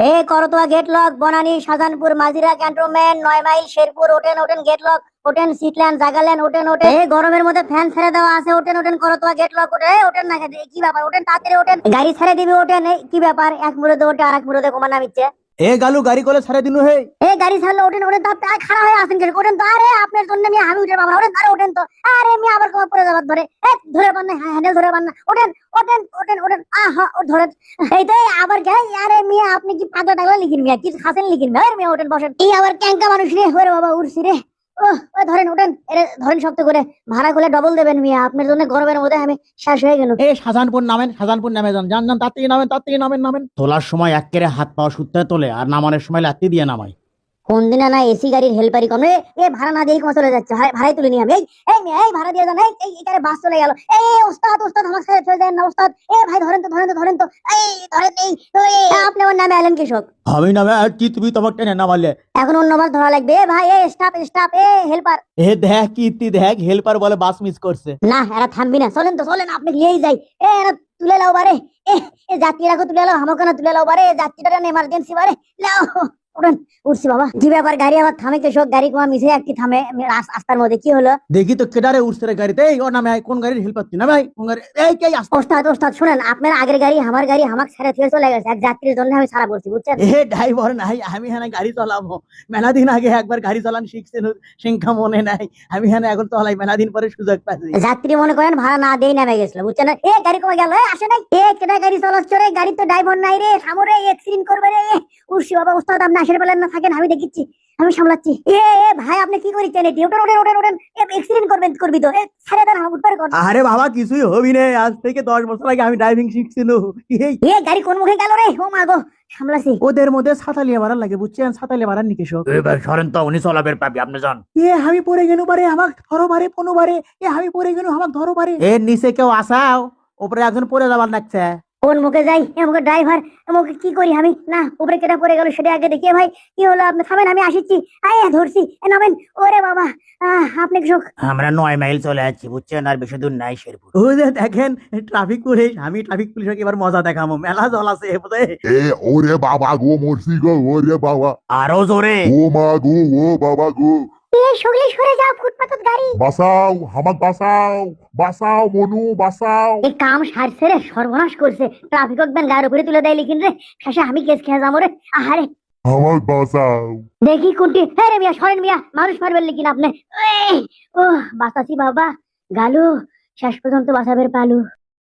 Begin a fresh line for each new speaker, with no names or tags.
এ Karatoya gate lock, Banani, Shahjahanpur, Majira cantonment, 9 mile, Sherpur, ওঠেন ওঠেন gate lock, ওঠেন সিটল্যান্ড, জাগাল্যান্ড, ওঠেন ওঠেন। এই গরমের মধ্যে ফ্যান ছেড়ে দেওয়া আছে, ওঠেন ওঠেন করতোয়া গেট লক, ওঠেন ওঠেন না কি ব্যাপার, ওঠেন তাড়াতাড়ি ওঠেন, গাড়ি ছেড়ে দিবি, ওঠেন। এই কি ব্যাপার, এক মুরদে ওঠে আর এক মুরদে কমা নামিচ্ছে।
এ গালু গাড়ি করে ছাড়ে দিনু হে।
এই গাড়ি ছাড়লে ওঠেন ওঠেন, তার খাড়া হয়ে আসেন কেন, ওঠেন তো। আরে আপনার জন্য আমি উঠে বাবা, ওঠেন আরে ওঠেন তো। আরে আমি আবার কমা পড়ে যাবার ধরে, ধরে পান না, হ্যান্ডেল ধরে পান না, ওঠেন ওঠেন ওঠেন ওঠেন। আহা ও ধরেন। এই তো আবার কে, আরে মিয়া আপনি কি পাগলা টাগলা লিখিন মিয়া, কিছু খাসেন লিখিন মিয়া। মিয়া ওঠেন বসেন। এই আবার ক্যাঙ্কা মানুষ রে, ওরে বাবা উঠছি রে। ও ধরেন ওঠেন, ধরেন শক্ত করে, ভাড়া করলে ডবল দেবেন মিয়া, আপনার জন্য গরমের মধ্যে আমি শেষ হয়ে গেল।
এ শাহজাহানপুর নামেন, শাহজাহানপুর নামে যান, যান যান, তাড়াতাড়ি নামেন, তাড়াতাড়ি নামেন নামেন। তোলার সময় একেবারে হাত পাওয়া সুত্তে তোলে, আর নামানোর সময় লাত্তি দিয়ে নামাই।
কোন দিন না এসি গাড়ির হেল্পারি কম রে, এ ভাড়া না দিয়ে কমা চলে যাচ্ছে, ভাড়াই তুলে নিয়ে আমি। এই মেয়ে, এই ভাড়া দিয়ে যান। এই এখানে বাস চলে গেল। এই ওস্তাদ ওস্তাদ আমার সাথে চলে যায় না ওস্তাদ। এ ভাই ধরেন তো ধরেন তো ধরেন তো, এই ধরেন। এই আপনি আমার নামে এলেন কৃষক,
আমি নামে আর কি, তুমি তোমার টেনে নামালে।
এখন অন্য বাস ধরা লাগবে। এ ভাই, এ স্টাফ স্টাফ, এ হেল্পার।
এ দেখ কীর্তি দেখ, হেল্পার বলে বাস মিস করছে।
না এরা থামবি না, চলেন তো চলেন, আপনি নিয়েই যাই। এরা তুলে লাও বারে, এ যাত্রীরাকে তুলে লাও, আমাকে না তুলে লাও বারে, যাত্রীটা এমার্জেন্সি বারে লাও। উঠেন, উঠছি বাবা। কি ব্যাপার, গাড়ি আবার থামে কৃষক, গাড়ি কোয়া মিশে একটি থামে রাস্তার মধ্যে, কি হলো?
দেখি তো কেডারে উঠছে রে গাড়িতে। এই ওর নামে আয়, কোন গাড়ির হেল্পার তুই নামে আয়, কোন গাড়ি? এই কে আসছে?
ওস্তাদ ওস্তাদ শুনেন, আপনার আগের গাড়ি আমার গাড়ি আমাকে ছেড়ে দিয়ে চলে গেছে, এক যাত্রীর জন্য আমি সারা করছি বুঝছেন।
এ ড্রাইভার নাই, আমি হ্যাঁ গাড়ি চালাবো। মেলা দিন আগে একবার গাড়ি চালান শিখছেন, সংখ্যা মনে নাই। আমি হ্যাঁ এখন চালাই, মেলা দিন পরে সুযোগ পাচ্ছি।
যাত্রী মনে করেন ভাড়া না দিয়ে নেমে গেছিল বুঝছেন। এ গাড়ি কমে গেল, আসে নাই। এ কেটা গাড়ি চালাচ্ছ রে, গাড়ি তো ড্রাইভার নাই রে, সামনে অ্যাক্সিডেন্ট করবে রে। উঠছি বাবা, ওস্তাদ আপনি আসের পেলেন না, থাকেন আমি দেখিচ্ছি, আমি সামলাচ্ছি। এ ভাই আপনি কি করিচ্ছেন, এটি ওঠেন ওঠেন ওঠেন ওঠেন, অ্যাক্সিডেন্ট করবি তো, ছেড়ে দেন উঠবার কর।
আরে বাবা কিছুই হবি নে, আজ থেকে 10 বছর আগে আমি ড্রাইভিং শিখছিল।
এ গাড়ি কোন মুখে গেল রে, ও মা গো, সামলাছি।
ওদের মধ্যে ছাতা লিয়ে বাড়ার লাগে বুঝছেন, ছাতা লিয়ে বাড়ার নিকেশ।
এবার সরেন তো, উনি চলাবের পাবি, আপনি যান।
এ আমি পড়ে গেল বারে, আমাক ধরো বারে, পনো বারে। এ আমি পড়ে গেল, আমাক ধরো বারে। এর নিচে কেউ আসাও, উপরে একজন পড়ে যাবার লাগছে।
কোন মুখে যাই, এ মুখে ড্রাইভার, এ মুখে কি করি আমি? না উপরে কেটা পড়ে গেল সেটা আগে দেখি। ভাই কি হলো, আপনি থামেন, আমি আসিচ্ছি। আয় ধরছি, নামেন। ওরে বাবা, আপনি কৃষক।
আমরা 9 মাইল চলে যাচ্ছি বুঝছেন, আর বেশি দূর নাই শেরপুর।
ও যে দেখেন ট্রাফিক পুলিশ, আমি ট্রাফিক পুলিশকে এবার মজা দেখাবো, মেলা জল আছে বোধহয়।
এ ওরে বাবা গো, মরছি গো, ওরে বাবা।
আরো জোরে।
ও মা গো, ও বাবা গো।
সগলে সরে যাও, ফুটপাথত গাড়ি।
বাঁচাও, হামাক বাঁচাও, বাঁচাও মনু, বাঁচাও।
এই কাম সারছে রে, সর্বনাশ করছে। ট্রাফিক একদম গায়ের উপরে তুলে দেয় লিখিন রে, শেষে আমি কেস খেয়ে যাবো রে। আহারে
হামাক বাঁচাও।
দেখি কোনটি। হ্যাঁ রে মিয়া, সরেন মিয়া, মানুষ মারবেন লিখিন আপনি। ও বাঁচাছি বাবা, গালু শেষ পর্যন্ত বাঁচাবের পালু।